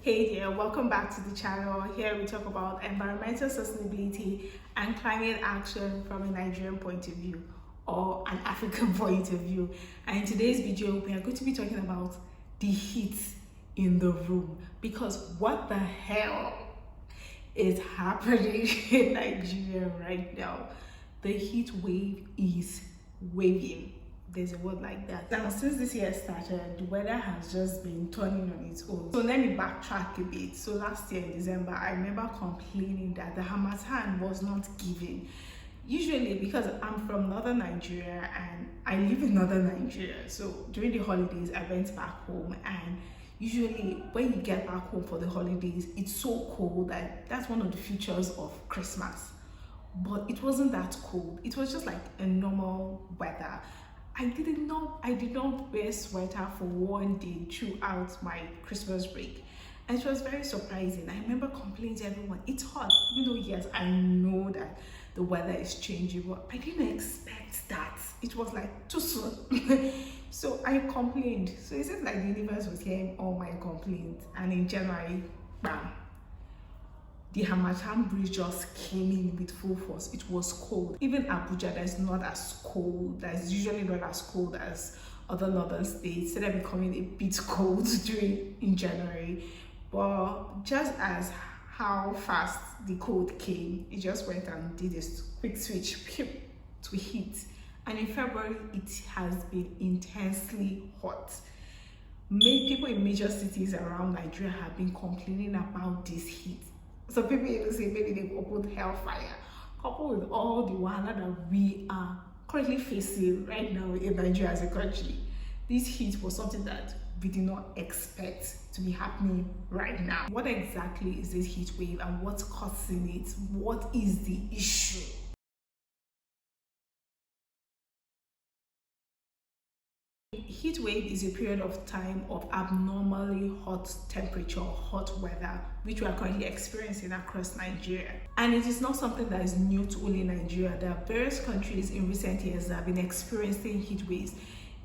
Hey there, welcome back to the channel. Here we talk about environmental sustainability and climate action from a Nigerian point of view or an African point of view. And in today's video, we are going to be talking about the heat in the room, because what the hell is happening in Nigeria right now? The heat wave is waving. There's a word like that. Now, since this year started, the weather has just been turning on its own. So let me backtrack a bit. So last year in December, I remember complaining that the Harmattan was not giving. Usually, because I'm from northern Nigeria and I live in northern Nigeria, so during the holidays I went back home, and usually when you get back home for the holidays, it's so cold that that's one of the features of Christmas. But it wasn't that cold. It was just like a normal weather. I did not wear sweater for one day throughout my Christmas break. And it was very surprising. I remember complaining to everyone, it's hot, even though yes, I know that the weather is changing, but I didn't expect that. It was like too soon. So I complained. So it seems like the universe was hearing all my complaints. And in January, bam, the Harmattan breeze just came in with full force. It was cold. Even Abuja, that's not as cold, that's usually not as cold as other northern states, started becoming a bit cold in January. But just as how fast the cold came, it just went and did a quick switch to heat. And in February, it has been intensely hot. Many people in major cities around Nigeria have been complaining about this heat. Some people even say maybe they've opened hellfire, coupled with all the wahala that we are currently facing right now in Nigeria as a country. This heat was something that we did not expect to be happening right now. What exactly is this heat wave and what's causing it? What is the issue? Heat wave is a period of time of abnormally hot temperature, hot weather, which we are currently experiencing across Nigeria. And it is not something that is new to only Nigeria. There are various countries in recent years that have been experiencing heat waves.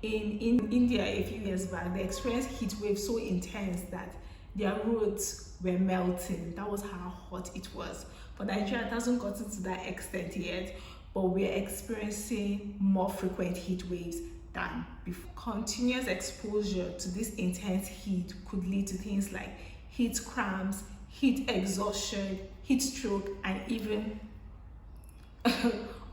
In India, a few years back, they experienced heat waves so intense that their roads were melting. That was how hot it was. But Nigeria hasn't gotten to that extent yet, but we're experiencing more frequent heat waves than before. Continuous exposure to this intense heat could lead to things like heat cramps, heat exhaustion, heat stroke, and even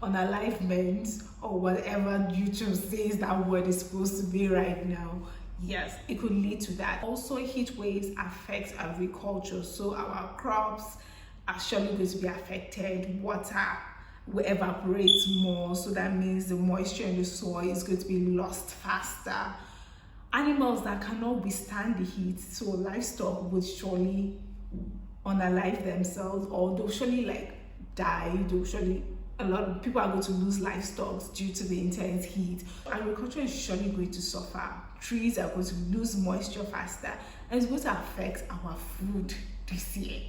unalivement, or whatever YouTube says that word is supposed to be right now. Yes, it could lead to that. Also, heat waves affect agriculture, so our crops are surely going to be affected. Water will evaporate more, so that means the moisture in the soil is going to be lost faster. Animals that cannot withstand the heat, so livestock would surely unalive themselves, or they'll surely like die. A lot of people are going to lose livestock due to the intense heat. Agriculture is surely going to suffer. Trees are going to lose moisture faster, and it's going to affect our food this year.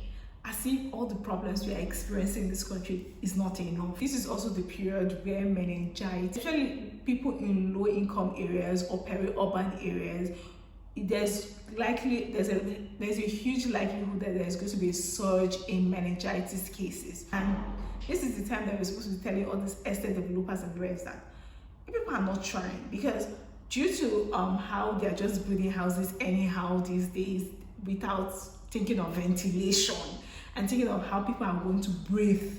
As if all the problems we are experiencing in this country is not enough. This is also the period where meningitis, especially people in low-income areas or peri-urban areas, there's a huge likelihood that there's going to be a surge in meningitis cases. And this is the time that we're supposed to be telling all these estate developers and the rest that people are not trying, because due to how they're just building houses anyhow these days without thinking of ventilation and thinking of how people are going to breathe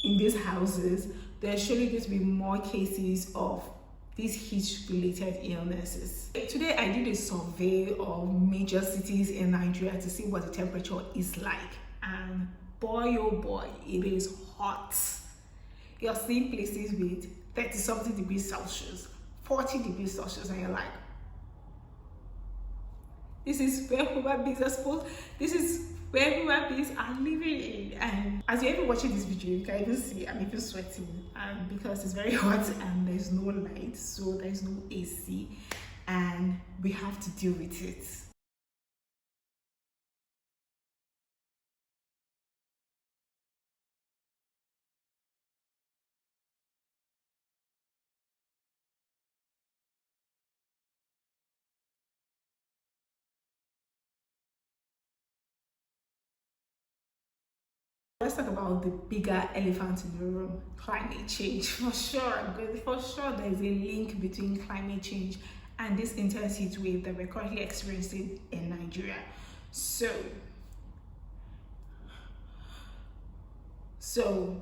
in these houses, there's surely going to be more cases of these heat-related illnesses. Today I did a survey of major cities in Nigeria to see what the temperature is like, and boy oh boy, it is hot. You're seeing places with 30-something degrees Celsius, 40 degrees Celsius, and you're like, this is where human beings are supposed, this is where human beings are living in. And as you're even watching this video, you can even see I'm even sweating, and because it's very hot and there's no light, so there's no AC, and we have to deal with it. let's talk about the bigger elephant in the room, climate change. For sure there's a link between climate change and this intense heat wave that we're currently experiencing in Nigeria. So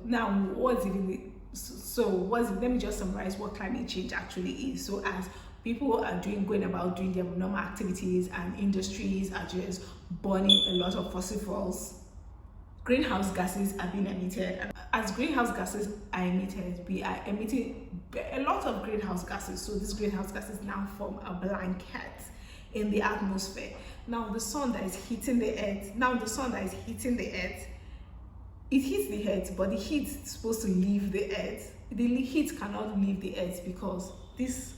now let me just summarize what climate change actually is. So as people are going about doing their normal activities and industries are just burning a lot of fossil fuels, greenhouse gases are being emitted. And as greenhouse gases are emitted, we are emitting a lot of greenhouse gases. So these greenhouse gases now form a blanket in the atmosphere. Now the sun that is hitting the earth, it hits the earth, but the heat is supposed to leave the earth. The heat cannot leave the earth because this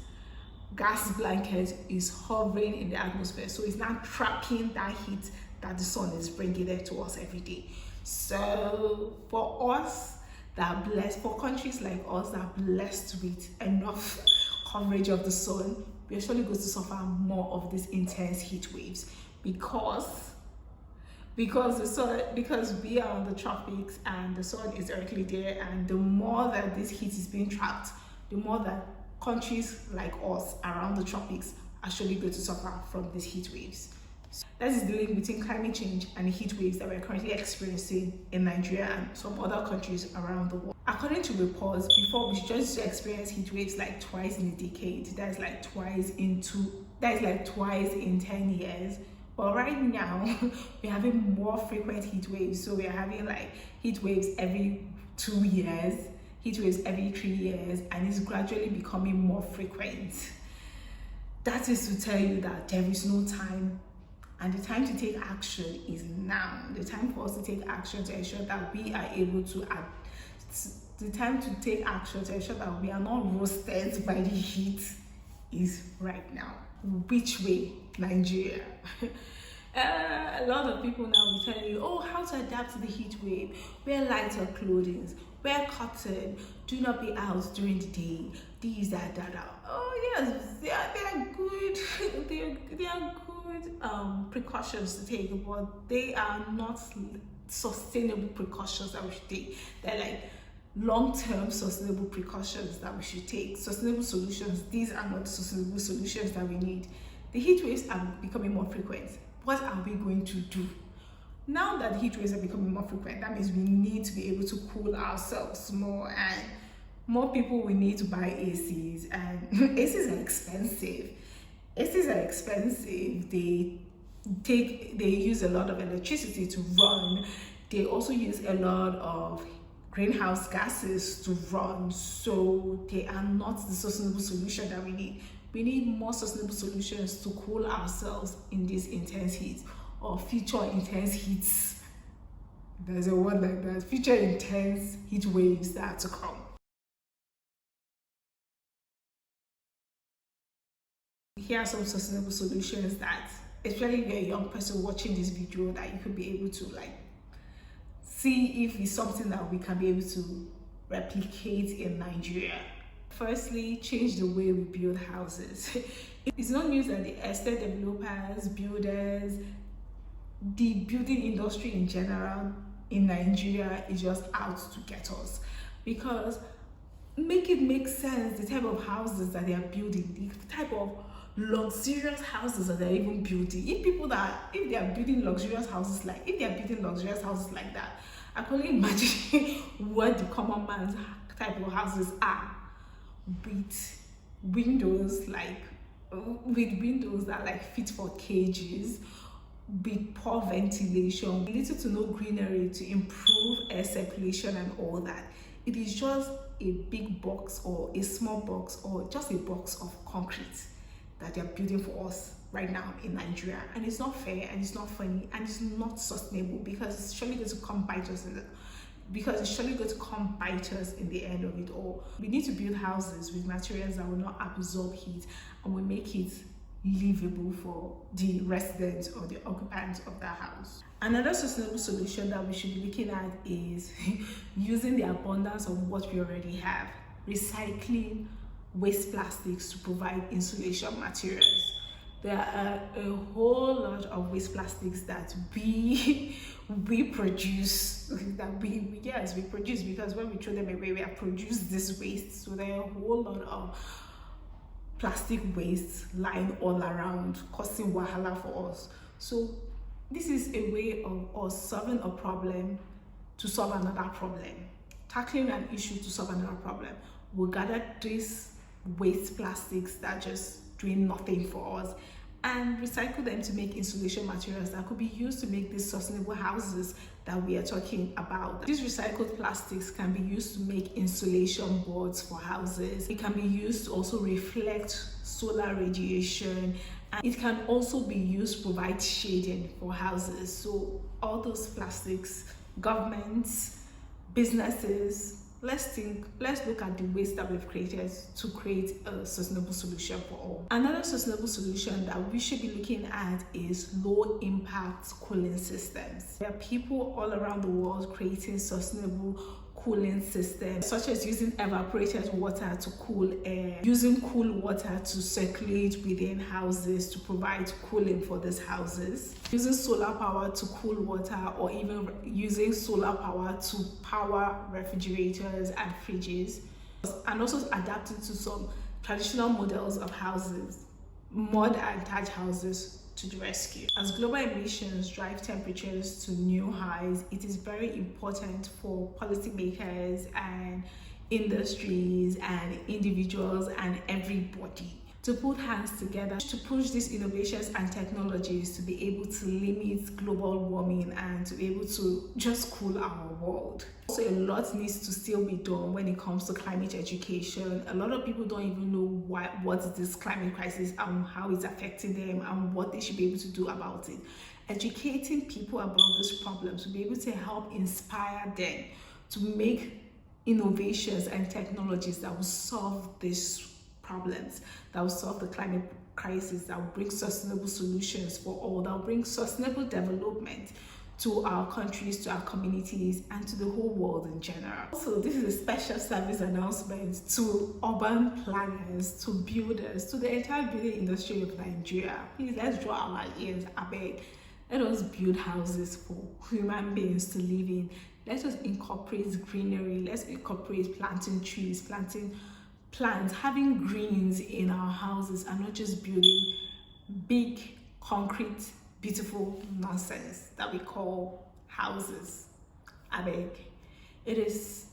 gas blanket is hovering in the atmosphere, so it's not trapping that heat that the sun is bringing there to us every day. So for us that are blessed, for countries like us that are blessed with enough coverage of the sun, we're surely going to suffer more of these intense heat waves because we are on the tropics and the sun is directly there, and the more that this heat is being trapped, the more that countries like us around the tropics are surely going to suffer from these heat waves. So that is the link between climate change and the heat waves that we're currently experiencing in Nigeria and some other countries around the world. According to reports, before we just experience heat waves like twice in a decade. That's like twice in 10 years. But right now, we're having more frequent heat waves. So we're having like heat waves every 2 years, heat waves every 3 years, and it's gradually becoming more frequent. That is to tell you that there is no time, and the time to take action is now. The time for us to take action to ensure that we are able to the time to take action to ensure that we are not roasted by the heat is right now. Which way? Nigeria. A lot of people now will tell you, oh, how to adapt to the heat wave. Wear lighter clothing, wear cotton, do not be out during the day, these, that. Oh yes, they are good. they are good precautions to take, but they are not sustainable precautions that we should take. They're like long-term sustainable precautions that we should take. Sustainable solutions, these are not sustainable solutions that we need. The heat waves are becoming more frequent. What are we going to do? Now that the heat waves are becoming more frequent, that means we need to be able to cool ourselves more, and more people will need to buy ACs, and ACs are expensive. They use a lot of electricity to run. They also use a lot of greenhouse gases to run, so they are not the sustainable solution that we need. We need more sustainable solutions to cool ourselves in this intense heat or future intense heats. There's a word like that, future intense heat waves that are to come. Here are some sustainable solutions that, especially if you're a young person watching this video, that you could be able to like see if it's something that we can be able to replicate in Nigeria. Firstly, change the way we build houses. It's not news that the estate developers, builders, the building industry in general in Nigeria is just out to get us, because make it make sense the type of houses that they are building, the type of luxurious houses that they're even building. If they are building luxurious houses like that, I can only imagine what the common man's type of houses are, with windows that are like fit for cages, with poor ventilation, little to no greenery to improve air circulation and all that. It is just a big box or a small box or just a box of concrete that they're building for us right now in Nigeria, and it's not fair, and it's not funny, and it's not sustainable, because it's surely going to come bite us in the end of it all. We need to build houses with materials that will not absorb heat and will make it livable for the residents or the occupants of that house. Another sustainable solution that we should be looking at is using the abundance of what we already have, recycling waste plastics to provide insulation materials. There are a whole lot of waste plastics that we we produce, that we produce, because when we throw them away, we have produced this waste. So there are a whole lot of plastic waste lying all around, causing wahala for us. So this is a way of us solving a problem to solve another problem, tackling an issue to solve another problem. We'll gather these waste plastics that just doing nothing for us and recycle them to make insulation materials that could be used to make these sustainable houses that we are talking about. These recycled plastics can be used to make insulation boards for houses. It can be used to also reflect solar radiation, and it can also be used to provide shading for houses. So all those plastics, governments, businesses, let's look at the waste that we've created to create a sustainable solution for all. Another sustainable solution that we should be looking at is low impact cooling systems. There are people all around the world creating sustainable cooling systems, such as using evaporated water to cool air, using cool water to circulate within houses to provide cooling for these houses, using solar power to cool water, or even using solar power to power refrigerators and fridges, and also adapting to some traditional models of houses, mud and thatch houses, to the rescue. As global emissions drive temperatures to new highs, it is very important for policymakers and industries and individuals and everybody to put hands together to push these innovations and technologies to be able to limit global warming and to be able to just cool our world. Also, a lot needs to still be done when it comes to climate education. A lot of people don't even know what is this climate crisis and how it's affecting them and what they should be able to do about it. Educating people about these problems will be able to help inspire them to make innovations and technologies that will solve these problems, that will solve the climate crisis, that will bring sustainable solutions for all, that will bring sustainable development to our countries, to our communities, and to the whole world in general. Also, this is a special service announcement to urban planners, to builders, to the entire building industry of Nigeria. Please, let's draw our ears, I beg. Let us build houses for human beings to live in. Let us incorporate greenery. Let's incorporate planting trees, planting plants, having greens in our houses, and not just building big concrete beautiful nonsense that we call houses. I beg. It is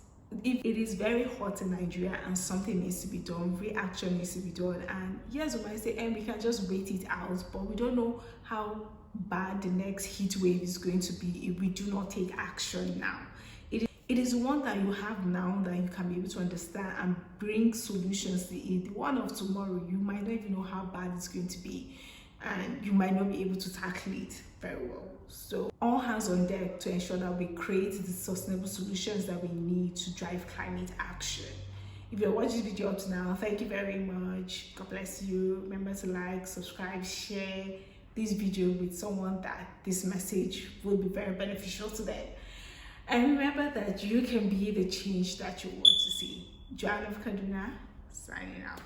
very hot in Nigeria and something needs to be done, reaction needs to be done. And yes, we might say, and we can just wait it out, but we don't know how bad the next heat wave is going to be if we do not take action now. It is one that you have now that you can be able to understand and bring solutions to it. The one of tomorrow, you might not even know how bad it's going to be, and you might not be able to tackle it very well. So all hands on deck to ensure that we create the sustainable solutions that we need to drive climate action. If you're watching this video up to now, thank you very much. God bless you. Remember to like, subscribe, share this video with someone that this message will be very beneficial to them. And remember that you can be the change that you want to see. Joan of Kaduna, signing out.